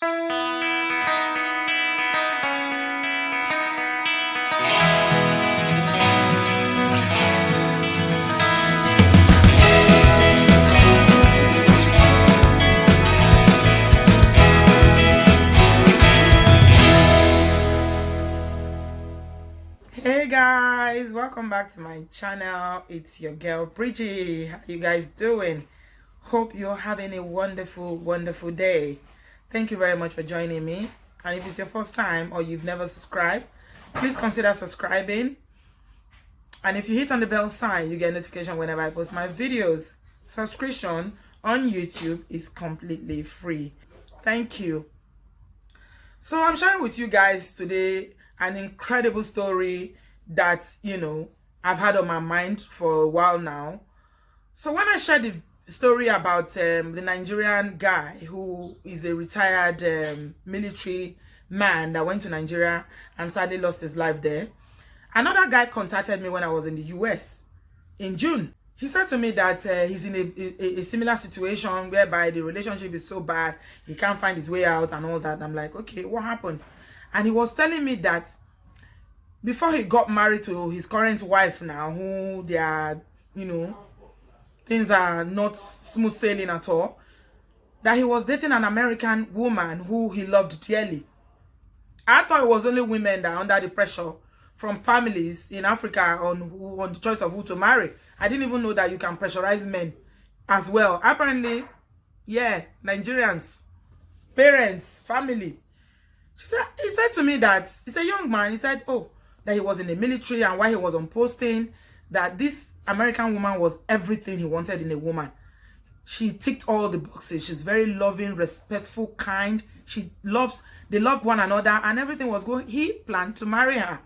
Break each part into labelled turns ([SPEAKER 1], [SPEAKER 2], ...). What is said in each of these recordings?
[SPEAKER 1] Hey guys, welcome back to my channel. It's your girl Bridgie. How you guys doing? Hope you're having a wonderful day. Thank you very much for joining me. And if it's your first time or you've never subscribed, please consider subscribing. And if you hit on the bell sign, you get a notification whenever I post my videos. Subscription on YouTube is completely free. Thank you. So I'm sharing with you guys today an incredible story that, I've had on my mind for a while now. So when I shared the story about the Nigerian guy who is a retired military man that went to Nigeria and sadly lost his life there, another guy contacted me when I was in the US in June. He said to me that he's in a similar situation whereby the relationship is so bad, he can't find his way out and all that. I'm like, okay, what happened? And he was telling me that before he got married to his current wife now, who they are, things are not smooth sailing at all, that he was dating an American woman who he loved dearly. I thought it was only women that are under the pressure from families in Africa on the choice of who to marry. I didn't even know that you can pressurize men as well. Apparently, yeah, Nigerians, parents, family. He said to me that he's a young man. He said, that he was in the military, and while he was on posting, that this American woman was everything he wanted in a woman. She ticked all the boxes. She's very loving, respectful, kind. They loved one another, and everything was good. He planned to marry her.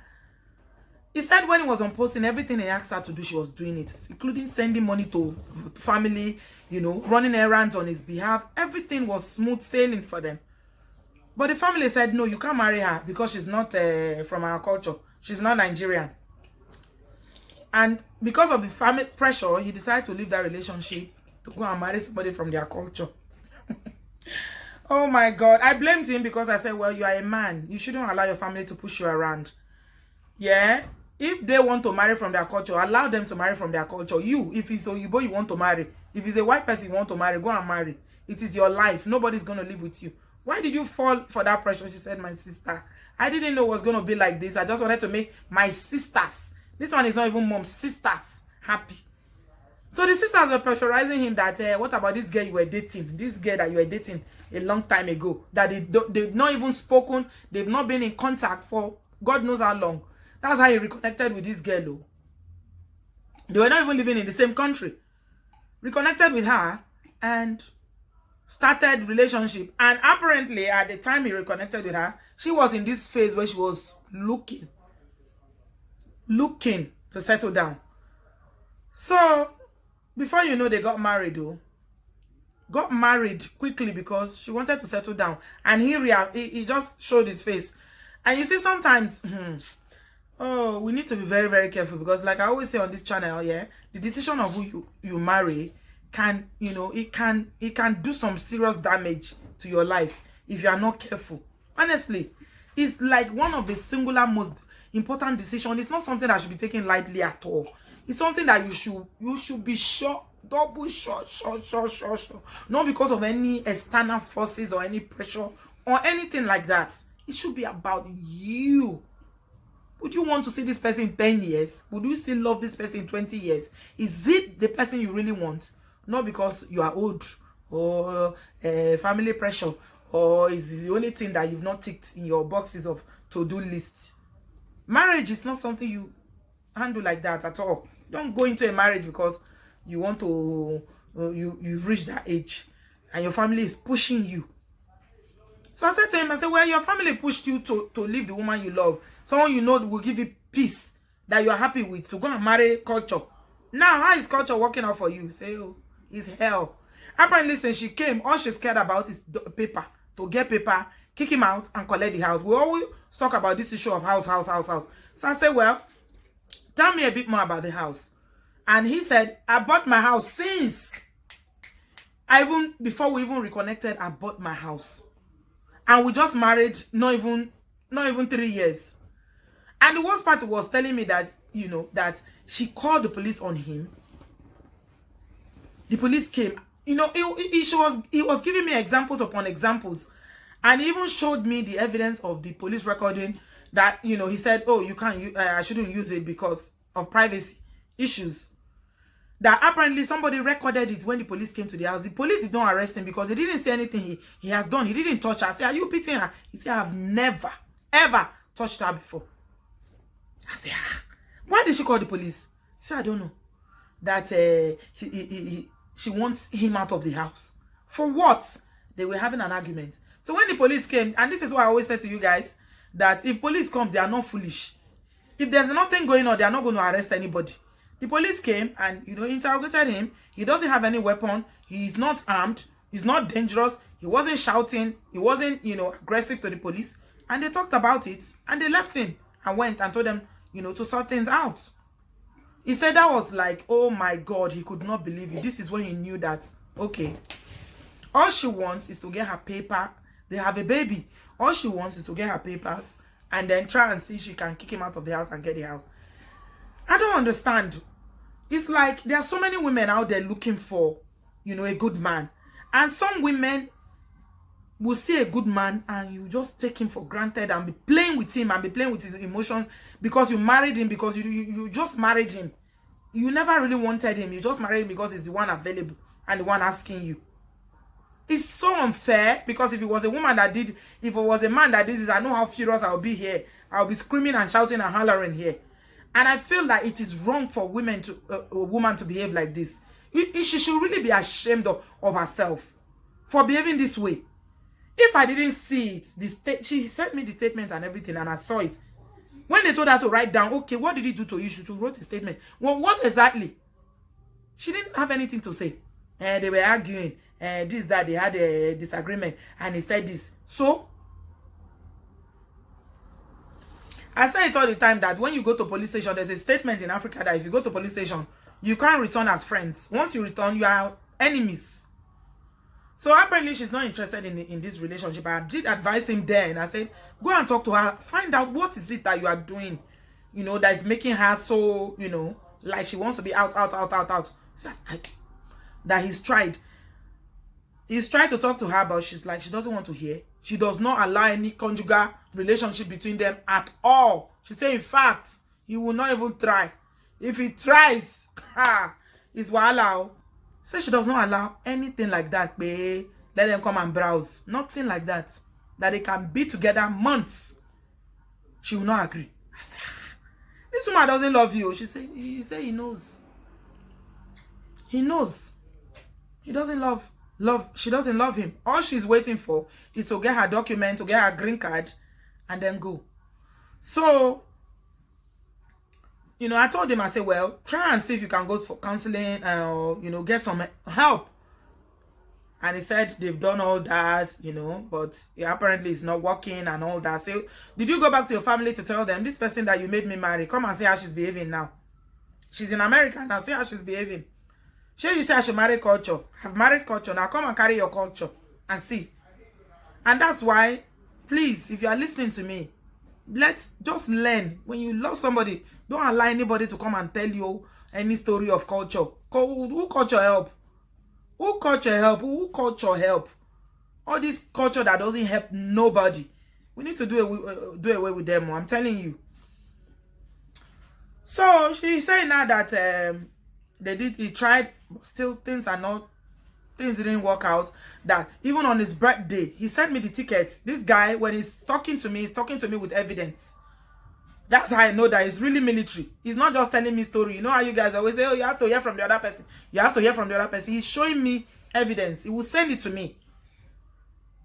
[SPEAKER 1] He said when he was on posting, everything he asked her to do, she was doing it, including sending money to family, running errands on his behalf. Everything was smooth sailing for them. But the family said, no, you can't marry her because she's not from our culture. She's not Nigerian. And because of the family pressure, he decided to leave that relationship to go and marry somebody from their culture. Oh my God. I blamed him because I said, well, you are a man. You shouldn't allow your family to push you around. Yeah? If they want to marry from their culture, allow them to marry from their culture. You, if it's Oyibo you want to marry, if it's a white person you want to marry, go and marry. It is your life. Nobody's going to live with you. Why did you fall for that pressure? She said, my sister. I didn't know it was going to be like this. I just wanted to make my sisters, this one is not even mom, sisters, happy. So the sisters were pressurizing him that, what about this girl you were dating? This girl that you were dating a long time ago. That they've not even spoken. They've not been in contact for God knows how long. That's how he reconnected with this girl. Oh. They were not even living in the same country. Reconnected with her and started relationship. And apparently at the time he reconnected with her, she was in this phase where she was looking to settle down. So before you know, they got married though. Got married quickly because she wanted to settle down. And he just showed his face. And you see sometimes we need to be very careful, because like I always say on this channel, yeah, the decision of who you marry can, it can do some serious damage to your life if you are not careful. Honestly, it's like one of the singular most important decisions. It's not something that should be taken lightly at all. It's something that you should be sure, double sure. Not because of any external forces or any pressure or anything like that. It should be about you. Would you want to see this person in 10 years? Would you still love this person in 20 years? Is it the person you really want? Not because you are old or family pressure, or is the only thing that you've not ticked in your boxes of to-do list. Marriage is not something you handle like that at all. You don't go into a marriage because you want to, you've reached that age and your family is pushing you. So I said to him, I said, well, your family pushed you to leave the woman you love. Someone you know will give you peace that you are happy with, to go and marry culture. Now, how is culture working out for you? Say, oh, it's hell. Apparently, since she came, all she's scared about is paper. To get paper, kick him out, and collect the house. We always talk about this issue of house. So I said, well, tell me a bit more about the house. And he said, I bought my house since. Before we even reconnected, I bought my house. And we just married not even 3 years. And the worst part was telling me that, you know, that she called the police on him. The police came. You know, he was giving me examples upon examples. And he even showed me the evidence of the police recording that, you know, he said, oh, you can't, I shouldn't use it because of privacy issues. That apparently somebody recorded it when the police came to the house. The police did not arrest him because they didn't say anything he has done. He didn't touch her. I said, are you pitying her? He said, I've never, ever touched her before. I said, why did she call the police? He said, I don't know. That she wants him out of the house. For what? They were having an argument. So when the police came, and this is what I always say to you guys, that if police come, they are not foolish. If there's nothing going on, they are not going to arrest anybody. The police came and, you know, interrogated him. He doesn't have any weapon. He's not armed. He's not dangerous. He wasn't shouting. He wasn't, you know, aggressive to the police. And they talked about it. And they left him and went and told them, you know, to sort things out. He said that was like, oh my God, he could not believe it. This is when he knew that, okay, all she wants is to get her paper. They have a baby. All she wants is to get her papers and then try and see if she can kick him out of the house and get the house. I don't understand. It's like there are so many women out there looking for, you know, a good man. And some women will see a good man and you just take him for granted and be playing with him and be playing with his emotions because you married him, because you just married him. You never really wanted him. You just married him because he's the one available and the one asking you. It's so unfair, because if it was a woman that did, if it was a man that did this, I know how furious I'll be here. I'll be screaming and shouting and hollering here. And I feel that it is wrong for women to a woman to behave like this. She should really be ashamed of herself for behaving this way. If I didn't see it, she sent me the statement and everything, and I saw it. When they told her to write down, okay, what did he do to you? She wrote a statement. Well, what exactly? She didn't have anything to say. They were arguing. This, that, they had a disagreement. And he said this. So, I say it all the time that when you go to police station, there's a statement in Africa that if you go to police station, you can't return as friends. Once you return, you are enemies. So apparently she's not interested in this relationship. I did advise him there, and I said, go and talk to her. Find out what is it that you are doing, you know, that is making her so, you know, like she wants to be out. So that he's tried. He's tried to talk to her, but she's like, she doesn't want to hear. She does not allow any conjugal relationship between them at all. She said, in fact, he will not even try. If he tries, it's wahala. So she does not allow anything like that. Babe. Let them come and browse. Nothing like that. That they can be together months. She will not agree. I said, this woman doesn't love you. He said he knows. He knows. He doesn't love. She doesn't love him. All she's waiting for is to get her document, to get her green card, and then go. So, you know, I told him, I said, well, try and see if you can go for counseling or, you know, get some help. And he said they've done all that, you know, but apparently it's not working and all that. So, did you go back to your family to tell them, this person that you made me marry, come and see how she's behaving now? She's in America now, see how she's behaving. Sure, you say I should marry culture. I've married culture. Now come and carry your culture and see. And that's why, please, if you are listening to me, let's just learn. When you love somebody, don't allow anybody to come and tell you any story of culture. Who culture help? Who culture help? Who culture help? All this culture that doesn't help nobody. We need to do away with them. I'm telling you. So she's saying now that he tried, but still things didn't work out. That even on his birthday, he sent me the tickets. This guy, when he's talking to me with evidence. That's how I know that he's really military. He's not just telling me story. You know how you guys always say, oh, you have to hear from the other person. You have to hear from the other person. He's showing me evidence. He will send it to me.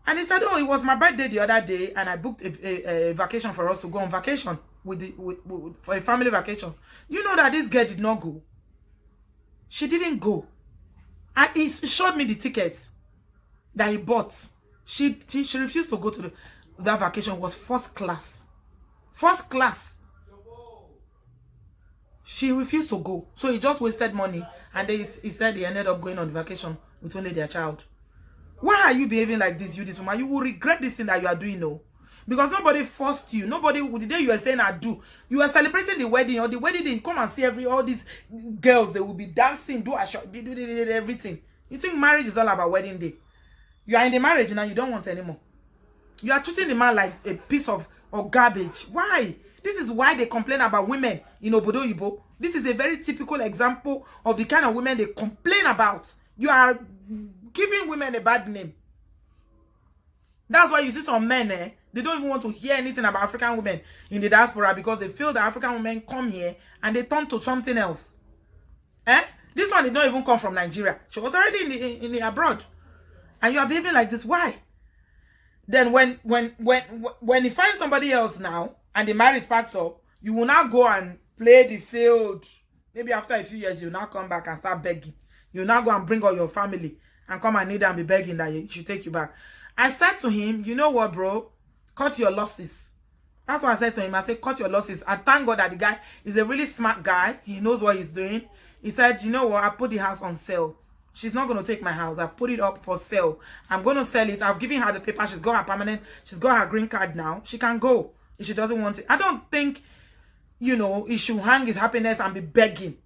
[SPEAKER 1] And he said, oh, it was my birthday the other day, and I booked a vacation for us to go on vacation for a family vacation. You know that this girl did not go. She didn't go. And he showed me the tickets that he bought. She refused to go to that vacation. It was first class. First class. She refused to go. So he just wasted money. And then he said he ended up going on vacation with only their child. Why are you behaving like this, you this woman? You will regret this thing that you are doing, no? Because nobody forced you. Nobody, the day you were saying I do, you were celebrating the wedding, or the wedding day, come and see all these girls, they will be dancing, do everything. You think marriage is all about wedding day? You are in the marriage now, you don't want anymore. You are treating the man like a piece of garbage. Why? This is why they complain about women in Obodo Oyinbo. This is a very typical example of the kind of women they complain about. You are giving women a bad name. That's why you see some men, they don't even want to hear anything about African women in the diaspora because they feel that African women come here and they turn to something else. This one did not even come from Nigeria. She was already in the abroad. And you are behaving like this. Why? Then when you find somebody else now and the marriage packs up, you will now go and play the field. Maybe after a few years, you'll now come back and start begging. You'll now go and bring all your family and come and kneel and be begging that he should take you back. I said to him, you know what, bro? Cut your losses. That's what I said to him. I said, cut your losses. I thank God that the guy is a really smart guy. He knows what he's doing. He said, you know what? I put the house on sale. She's not going to take my house. I put it up for sale. I'm going to sell it. I've given her the paper. She's got her permanent. She's got her green card now. She can go if she doesn't want it. I don't think, you know, he should hang his happiness and be begging.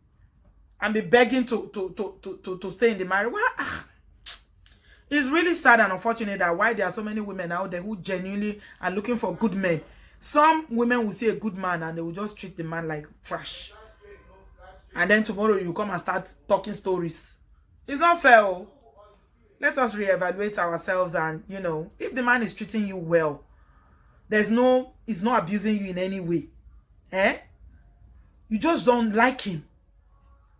[SPEAKER 1] And be begging to stay in the marriage. What? It's really sad and unfortunate that why there are so many women out there who genuinely are looking for good men. Some women will see a good man and they will just treat the man like trash. And then tomorrow you come and start talking stories. It's not fair. Oh. Let us reevaluate ourselves and, you know, if the man is treating you well, he's not abusing you in any way. You just don't like him.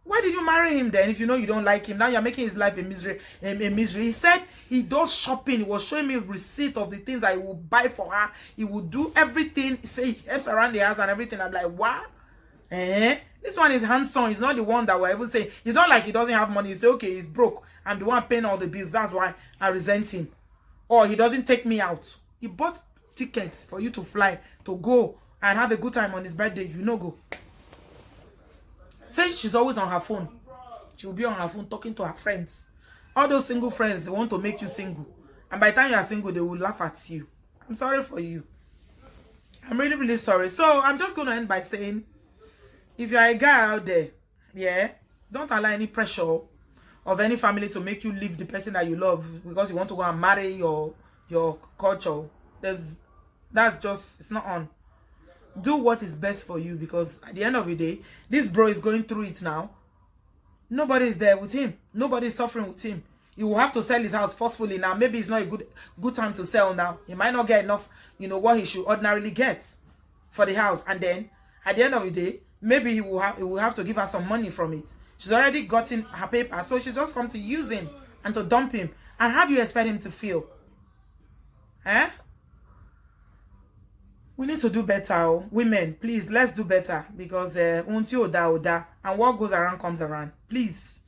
[SPEAKER 1] Why did you marry him then if you know you don't like him? Now you're making his life a misery. He said he does shopping. He was showing me a receipt of the things I will buy for her. He will do everything. Say he helps around the house and everything. I'm like, what? This one is handsome. He's not the one that will ever say. It's not like he doesn't have money. He say, okay, he's broke. I'm the one paying all the bills. That's why I resent him. Or he doesn't take me out. He bought tickets for you to fly, to go and have a good time on his birthday. You know, go. Say she's always on her phone. She will be on her phone talking to her friends. All those single friends, they want to make you single. And by the time you are single, they will laugh at you. I'm sorry for you. I'm really, really sorry. So I'm just going to end by saying, if you are a guy out there, don't allow any pressure of any family to make you leave the person that you love because you want to go and marry your culture. That's just, it's not on. Do what is best for you because at the end of the day, this bro is going through it now. Nobody is there with him. Nobody is suffering with him. He will have to sell his house forcefully now. Maybe it's not a good time to sell now. He might not get enough, you know, what he should ordinarily get for the house. And then at the end of the day, maybe he will have to give her some money from it. She's already gotten her paper, so she just come to use him and to dump him. And how do you expect him to feel? We need to do better. Women, please, let's do better. Because unti oda, and what goes around comes around. Please.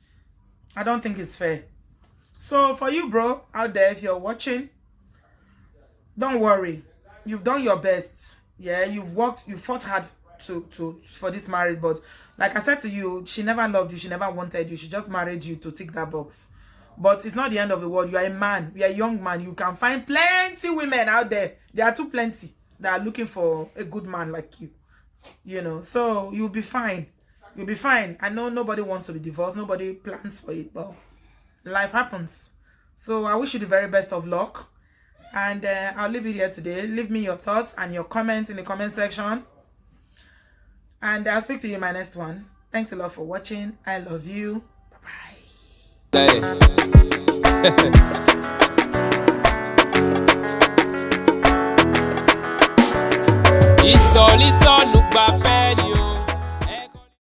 [SPEAKER 1] I don't think it's fair. So for you, bro, out there, if you're watching, don't worry. You've done your best. Yeah, you've worked, you fought hard for this marriage. But like I said to you, she never loved you. She never wanted you. She just married you to tick that box. But it's not the end of the world. You are a man. You are a young man. You can find plenty women out there. There are too plenty that are looking for a good man like you. You know, so you'll be fine. You'll be fine. I know nobody wants to be divorced. Nobody plans for it. But life happens. So I wish you the very best of luck. And I'll leave it here today. Leave me your thoughts and your comments in the comment section. And I'll speak to you in my next one. Thanks a lot for watching. I love you. Bye-bye.
[SPEAKER 2] Ìsọ̀lísọ̀nù gbafẹ́ ni.